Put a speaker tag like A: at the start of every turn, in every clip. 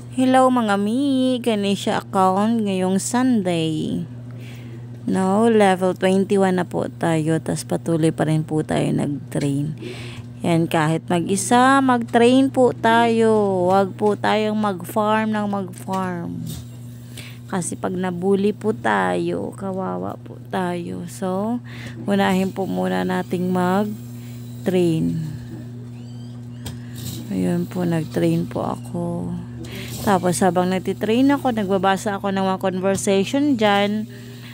A: Hello mga mi, Ganesha account ngayong Sunday. No, level 21 na po tayo, tas patuloy pa rin po tayo nag-train. Yan, kahit mag-isa, mag-train po tayo. Huwag po tayong mag-farm ng mag-farm. Kasi pag nabuli po tayo, kawawa po tayo. So, unahin po muna nating mag-train. Ayun po, nag-train po ako. Tapos habang nagtitrain ako, nagbabasa ako ng mga conversation dyan.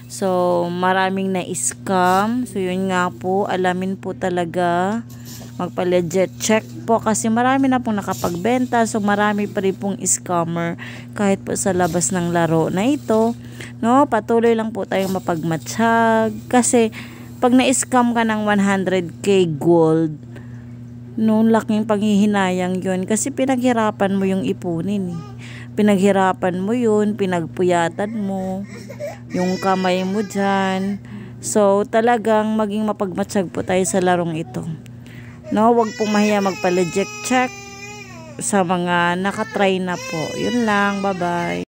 A: So, maraming na-scam. So, yun nga po, alamin po talaga. Magpa-legit check po kasi marami na pong nakapagbenta. So, marami pa rin pong scammer kahit po sa labas ng laro na ito. No, patuloy lang po tayong mapagmatsyag. Kasi, pag na-scam ka ng 100k gold, no, laking panghihinayang yun. Kasi pinaghirapan mo yung ipunin eh. Pinaghirapan mo yun, pinagpuyatan mo, yung kamay mo dyan. So, talagang maging mapagmatsyag po tayo sa larong ito. No, wag pong mahiya magpa-legit check sa mga nakatry na po. Yun lang, bye-bye.